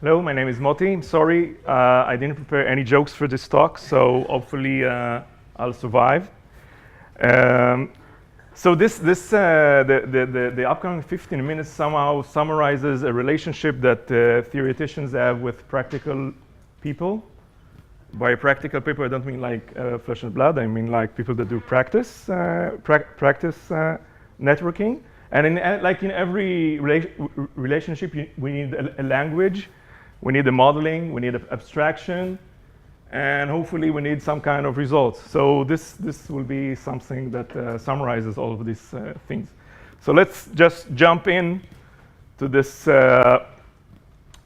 Hello, my name is Moti. Sorry, I didn't prepare any jokes for this talk, so hopefully I'll survive. So the upcoming 15 minutes somehow summarizes a relationship that theoreticians have with practical people. By practical people, I don't mean like flesh and blood. I mean like people that do practice networking. And in every relationship, we need a language, we need a modeling, we need abstraction, and hopefully we need some kind of results. So this will be something that summarizes all of these things. So let's just jump in to this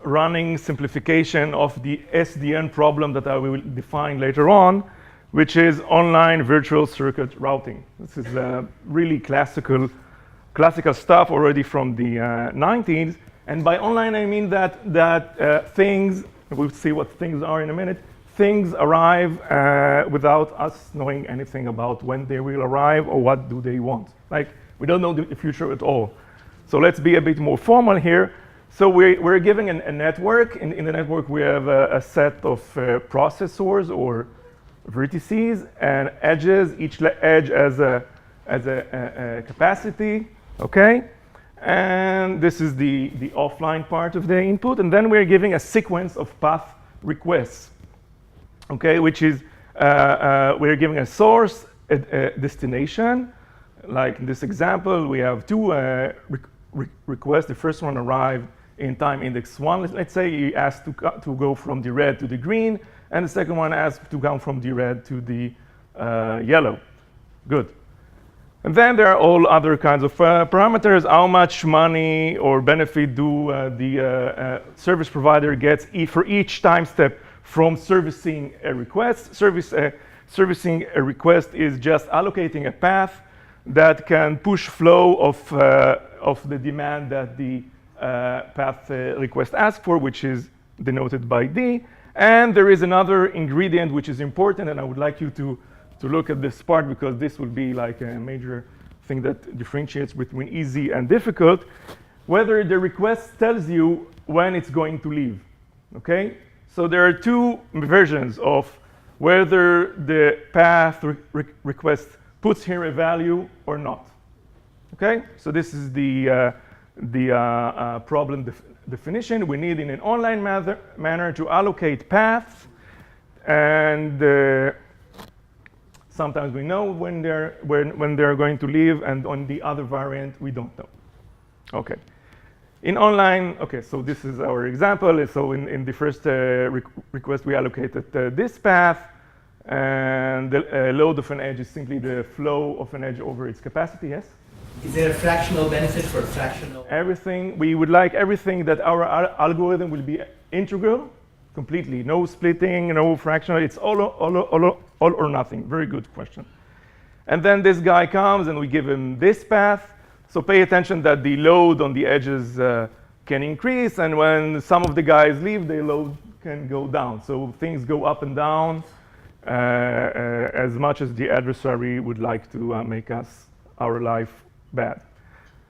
running simplification of the SDN problem that I will define later on, which is online virtual circuit routing. This is really classical stuff already from the 90s. And by online, I mean that things, we'll see what things are in a minute, things arrive without us knowing anything about when they will arrive or what do they want. Like, we don't know the future at all. So let's be a bit more formal here. So we're giving a network. In the network, we have a set of processors or vertices and edges. Each edge has a capacity, okay? And this is the offline part of the input. And then we're giving a sequence of path requests, okay? Which is, we're giving a source, a destination. Like in this example, we have two requests. The first one arrived in time index 1. Let's say you asked to go from the red to the green, and the second one asked to come from the red to the yellow. Good. And then there are all other kinds of parameters. How much money or benefit do the service provider gets for each time step from servicing a request? Servicing a request is just allocating a path that can push flow of the demand that the path request asks for, which is denoted by D. And there is another ingredient which is important, and I would like you to look at this part because this will be like a major thing that differentiates between easy and difficult. Whether the request tells you when it's going to leave, okay? So there are two versions of whether the path request puts here a value or not, okay? So this is the problem definition. We need in an online manner to allocate paths, and sometimes we know when they're going to leave, and on the other variant, we don't know. Okay. In online, okay, so this is our example. So in the first request, we allocated this path, and the load of an edge is simply the flow of an edge over its capacity, yes? Is there a fractional benefit for fractional? Everything, we would like everything that our algorithm will be integral, completely. No splitting, no fractional, it's all or nothing. Very good question. And then this guy comes and we give him this path. So pay attention that the load on the edges can increase, and when some of the guys leave, the load can go down. So things go up and down as much as the adversary would like to make our life bad.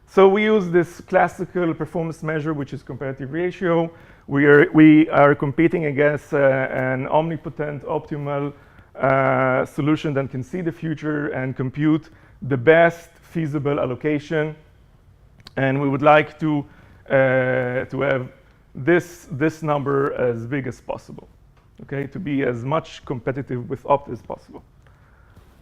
So we use this classical performance measure, which is comparative ratio. We are competing against an omnipotent, optimal solution that can see the future and compute the best feasible allocation. And we would like to have this number as big as possible, okay, to be as much competitive with opt as possible.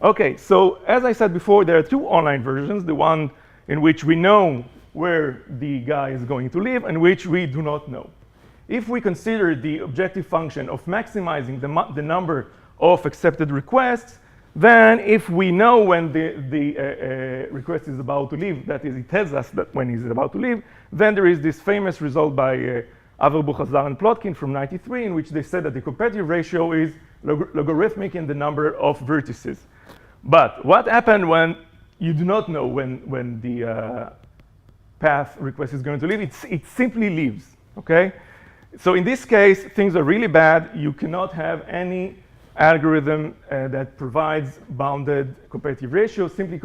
Okay, so as I said before, there are two online versions, the one in which we know where the guy is going to live and which we do not know. If we consider the objective function of maximizing the number of accepted requests, then if we know when the request is about to leave, that is, it tells us that when he's about to leave, then there is this famous result by Averbuch-Hazar and Plotkin from '93, in which they said that the comparative ratio is logarithmic in the number of vertices. But what happened when you do not know when the path request is going to leave? It simply leaves, okay? So in this case, things are really bad. You cannot have any algorithm that provides bounded comparative ratio. Simply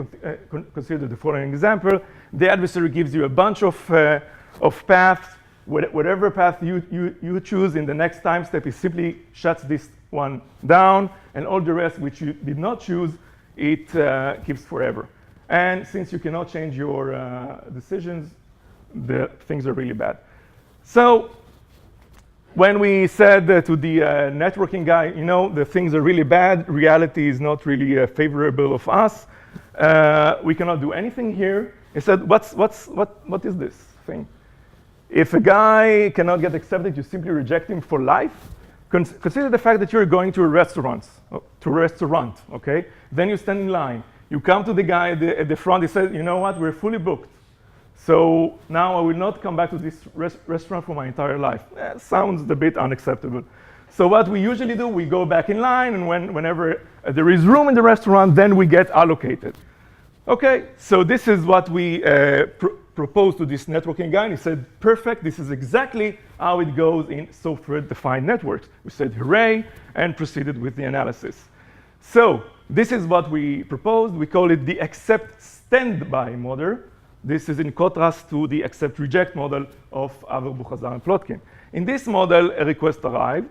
consider the following example. The adversary gives you a bunch of paths whatever path you choose in the next time step, it simply shuts this one down, and all the rest which you did not choose, it keeps forever. And since you cannot change your decisions, the things are really bad. So when we said to the networking guy, you know, the things are really bad, reality is not really favorable of us, we cannot do anything here. He said, what is this thing? If a guy cannot get accepted, you simply reject him for life. Consider the fact that you're going to a restaurant, okay? Then you stand in line. You come to the guy at the front, he says, you know what, we're fully booked. So now I will not come back to this restaurant for my entire life. Sounds a bit unacceptable. So what we usually do, we go back in line, and whenever there is room in the restaurant, then we get allocated. Okay, so this is what we proposed to this networking guy, and he said, perfect, this is exactly how it goes in software-defined networks. We said, hooray, and proceeded with the analysis. So this is what we proposed. We call it the accept-standby model. This is in contrast to the accept-reject model of Haber-Buchhazar and Plotkin. In this model, a request arrived.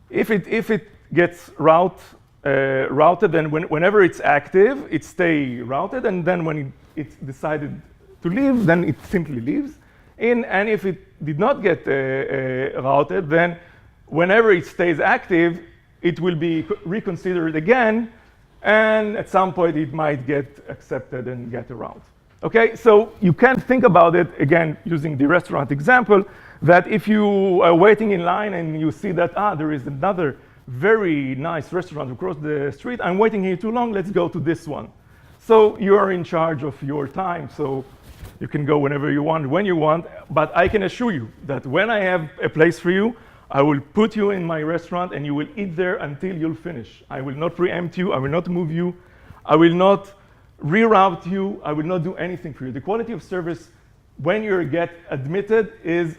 If it gets routed, then whenever it's active, it stays routed, and then when it's decided to leave, then it simply leaves. And if it did not get routed, then whenever it stays active, it will be reconsidered again, and at some point it might get accepted and get a route. Okay, so you can think about it, again, using the restaurant example, that if you are waiting in line and you see that, there is another very nice restaurant across the street, I'm waiting here too long, let's go to this one. So you are in charge of your time, so you can go whenever you want, when you want, but I can assure you that when I have a place for you, I will put you in my restaurant and you will eat there until you'll finish. I will not preempt you, I will not move you, I will not reroute you, I will not do anything for you. The quality of service when you get admitted is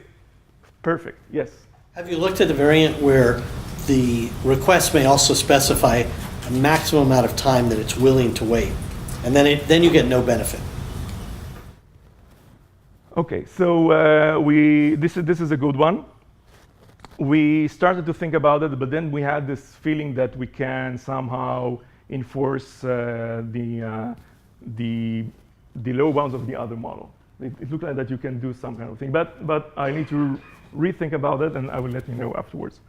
perfect, yes. Have you looked at the variant where the request may also specify a maximum amount of time that it's willing to wait, and then you get no benefit? Okay, so this is a good one. We started to think about it, but then we had this feeling that we can somehow enforce the low bounds of the other model. It looked like that you can do some kind of thing, but I need to rethink about it, and I will let you know afterwards.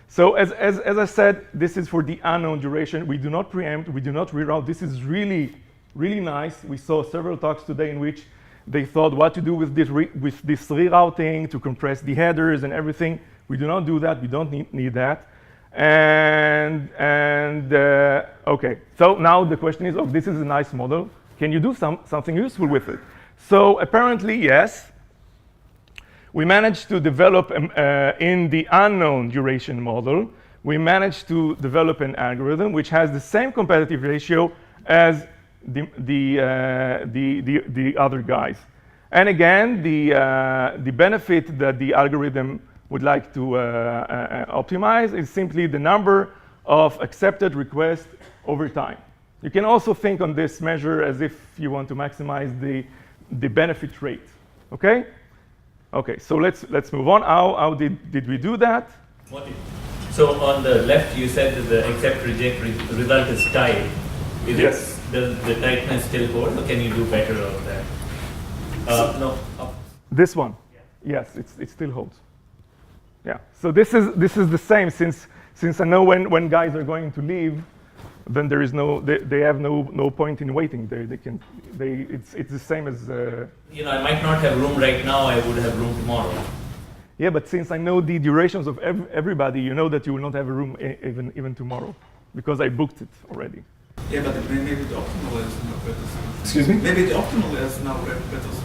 So as I said, this is for the unknown duration. We do not preempt, we do not reroute. This is really, really nice. We saw several talks today in which they thought what to do with this rerouting to compress the headers and everything. We do not do that. We don't need that. Okay, so now the question is, this is a nice model. Can you do something useful with it? So apparently, yes. We managed to develop, in the unknown duration model, we managed to develop an algorithm which has the same competitive ratio as the other guys. And again, the benefit that the algorithm would like to optimize is simply the number of accepted requests over time. You can also think on this measure as if you want to maximize the benefit rate, okay? Okay, so let's move on. How did we do that? Moti. So on the left, you said that the accept-reject result is tight. Does the tightness still hold, or can you do better on that? No. This one, yeah. Yes, it still holds. Yeah. So this is the same since I know when guys are going to leave, then there is they have no point in waiting. It's the same as. I might not have room right now. I would have room tomorrow. Yeah, but since I know the durations of everybody, you know that you will not have a room even tomorrow, because I booked it already. Yeah, but maybe the optimal is not better solution. Excuse me? Maybe the optimal is now a better solution.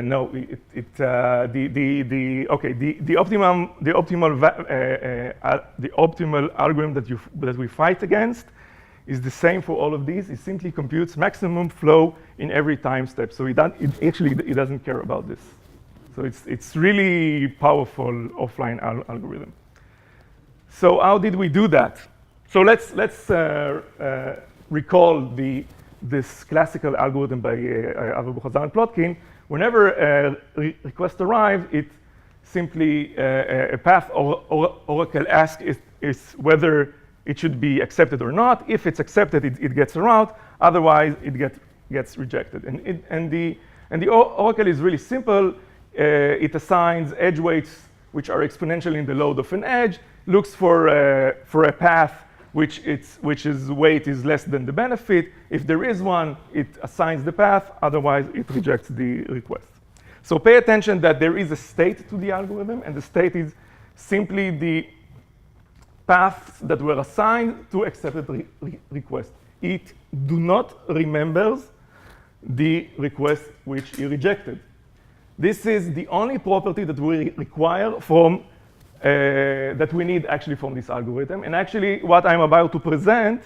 No, the optimal algorithm that we fight against is the same for all of these. It simply computes maximum flow in every time step. So it doesn't care about this. So it's really powerful offline algorithm. So how did we do that? So let's recall this classical algorithm by Haber-Buchhazar and Plotkin, whenever a request arrives, it simply a path oracle asks is whether it should be accepted or not. If it's accepted, it gets a route. Otherwise, it gets rejected. And the oracle is really simple. It assigns edge weights which are exponential in the load of an edge, looks for a path which is weight is less than the benefit. If there is one, it assigns the path. Otherwise, it rejects the request. So pay attention that there is a state to the algorithm, and the state is simply the paths that were assigned to accepted request. It do not remembers the request which he rejected. This is the only property that we require from that we need actually from this algorithm. And actually, what I'm about to present,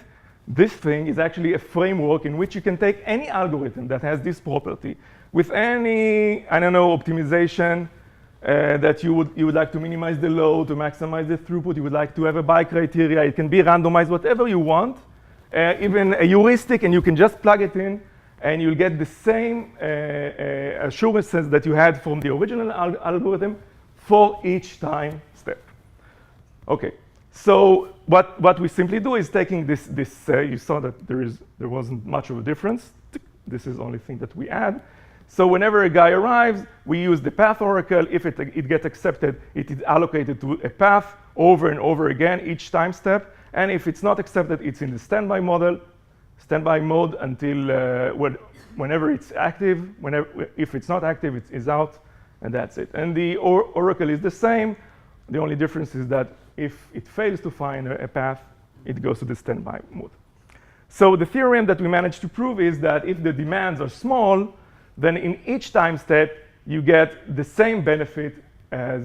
this thing is actually a framework in which you can take any algorithm that has this property with any, I don't know, optimization that you would like to minimize the load, to maximize the throughput. You would like to have a buy criteria. It can be randomized, whatever you want, even a heuristic, and you can just plug it in, and you'll get the same assurances that you had from the original algorithm for each time step. Okay, so what we simply do is taking this you saw that there wasn't much of a difference. This is the only thing that we add. So whenever a guy arrives, we use the path oracle. If it gets accepted, it is allocated to a path over and over again, each time step. And if it's not accepted, it's in the standby mode until whenever it's active. If it's not active, it is out, and that's it. And the oracle is the same. The only difference is that if it fails to find a path, it goes to the standby mode. So the theorem that we managed to prove is that if the demands are small, then in each time step, you get the same benefit as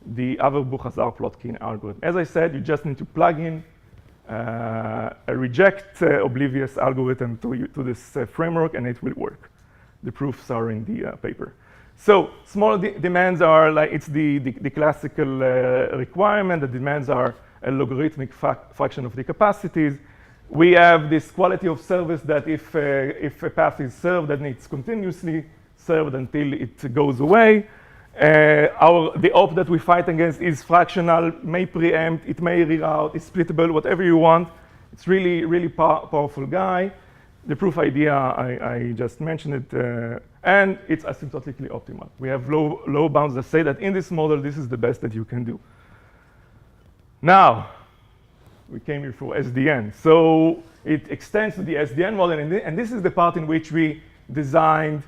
the Haber-Bouk-Hazard-Plotkin algorithm. As I said, you just need to plug in a reject oblivious algorithm to this framework, and it will work. The proofs are in the paper. So small demands are like, it's the classical requirement. The demands are a logarithmic fraction of the capacities. We have this quality of service that if a path is served, then it's continuously served until it goes away. The op that we fight against is fractional, may preempt, it may reroute, it's splittable, whatever you want. It's really, really powerful guy. The proof idea, I just mentioned it, and it's asymptotically optimal. We have low bounds that say that in this model, this is the best that you can do. Now, we came here for SDN. So it extends to the SDN model, and this is the part in which we designed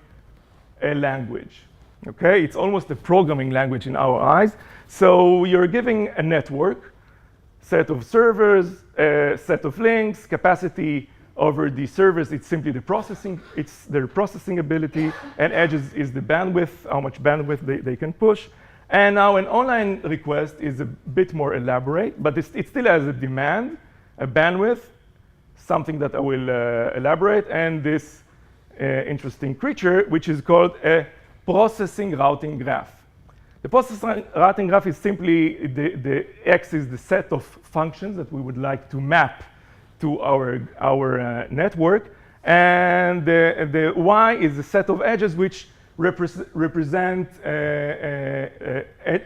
a language. Okay, it's almost a programming language in our eyes. So you're giving a network, set of servers, a set of links, capacity over the servers. It's simply the processing, it's their processing ability, and edges is the bandwidth, how much bandwidth they can push. And now an online request is a bit more elaborate, but it still has a demand, a bandwidth, something that I will elaborate, and this interesting creature, which is called a processing routing graph. The processing routing graph is simply the X is the set of functions that we would like to map to our network, and the Y is the set of edges which represent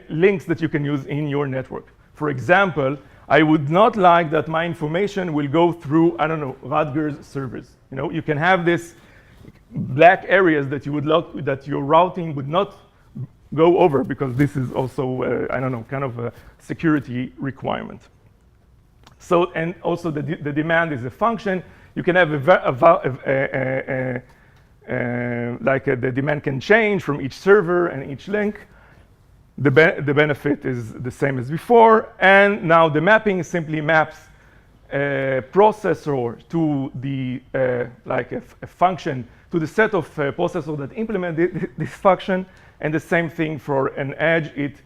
links that you can use in your network. For example, I would not like that my information will go through, I don't know, Rutgers servers. You know, you can have this black areas that you would like, that your routing would not go over, because this is also, I don't know, kind of a security requirement. So, and also the demand is a function. You can have the demand can change from each server and each link. The benefit is the same as before. And now the mapping simply maps a processor to the, like a function, to the set of processors that implement this function. And the same thing for an edge, it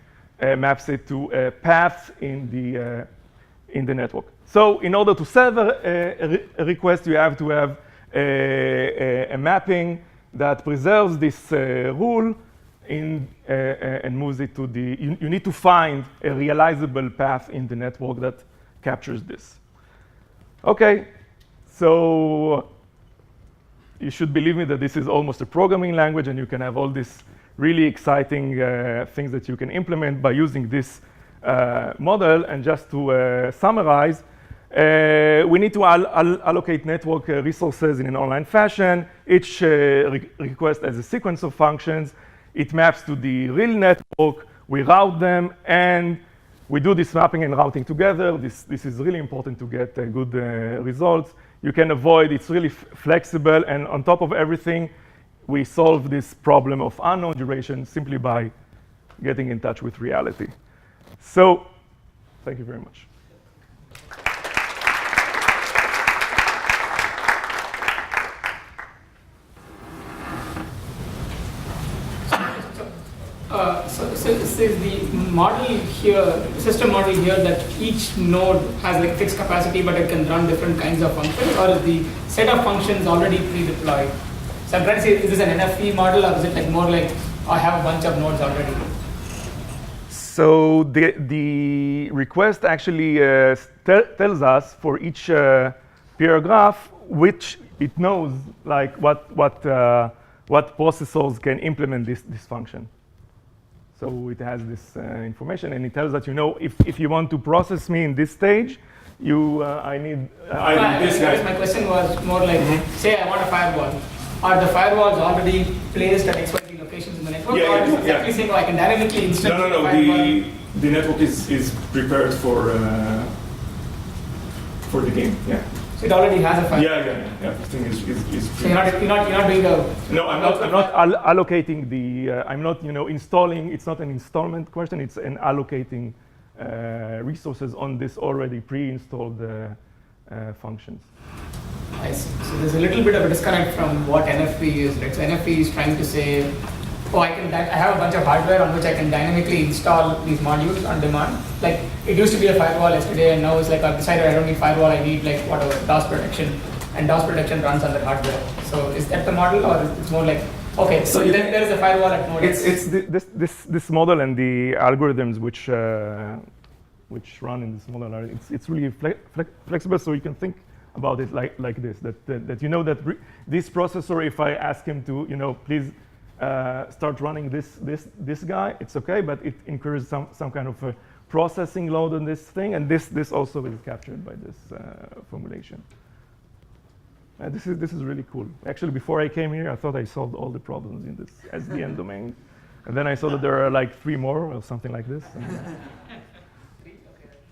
maps it to paths in the network. So in order to serve a request, you have to have a mapping that preserves this rule and moves it to the, you need to find a realizable path in the network that captures this. Okay, so you should believe me that this is almost a programming language, and you can have all these really exciting things that you can implement by using this model. And just to summarize, we need to allocate network resources in an online fashion. Each request has a sequence of functions. It maps to the real network. We route them, and we do this mapping and routing together. This is really important to get good results. You can avoid, it's really flexible, and on top of everything, we solve this problem of unknown duration simply by getting in touch with reality. So, thank you very much. So is the model here, the system model here, that each node has like fixed capacity, but it can run different kinds of functions, or is the set of functions already pre-deployed? So I'm trying to say, is this an NFV model, or is it like more like I have a bunch of nodes already? So the request actually tells us for each paragraph which it knows, like what processors can implement this function. So it has this information, and it tells that, you know, if you want to process me in this stage, I need this guy. My question was more like, say I want a firewall. Are the firewalls already placed at XYZ locations in the network? Yeah, or is it exactly saying, oh, I can dynamically instance the firewall? The network is prepared for the game. Yeah. So it already has a firewall. Yeah. Everything is. So you're not doing a. No, I'm not allocating the. I'm not, installing. It's not an installment question. It's an allocating resources on this already pre-installed functions. I see. So there's a little bit of a disconnect from what NFV is, right? So NFV is trying to say, oh, I have a bunch of hardware on which I can dynamically install these modules on demand. Like, it used to be a firewall yesterday, and now it's like I've decided I don't need firewall, I need like whatever, DOS protection, and DOS protection runs on the hardware. So is that the model, or it's more like, okay, so then there is a firewall at node X? It's this model and the algorithms which run in this model it's really flexible, so you can think about it like this, that this processor, if I ask him to, please start running this guy, it's okay, but it incurs some kind of a processing load on this thing, and this also is captured by this formulation. This is really cool. Actually, before I came here, I thought I solved all the problems in this SDN domain, and then I saw that there are like 3 more or something like this.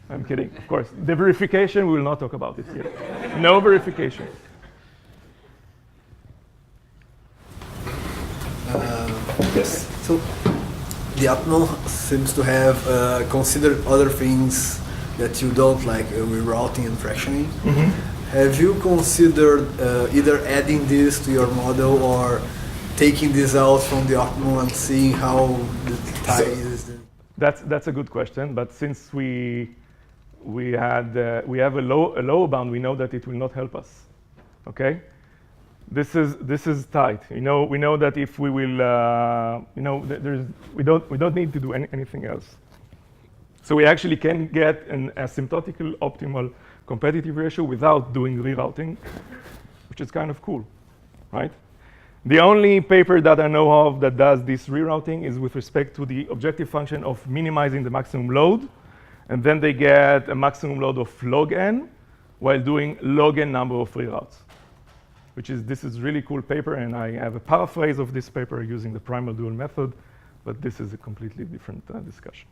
I'm kidding, of course. The verification, we will not talk about it here. No verification. Yes. So the APNO seems to have considered other things that you don't, like rerouting and fractioning. Mm-hmm. Have you considered either adding this to your model or taking this out from the APNO and seeing how the tie is? That's a good question, but since we have a lower bound, we know that it will not help us. Okay, this is tight. We know that if we will, we don't need to do anything else. So we actually can get an asymptotical optimal competitive ratio without doing rerouting, which is kind of cool, right? The only paper that I know of that does this rerouting is with respect to the objective function of minimizing the maximum load. And then they get a maximum load of log n while doing log n number of reroutes, this is really cool paper, and I have a paraphrase of this paper using the primal dual method, but this is a completely different discussion.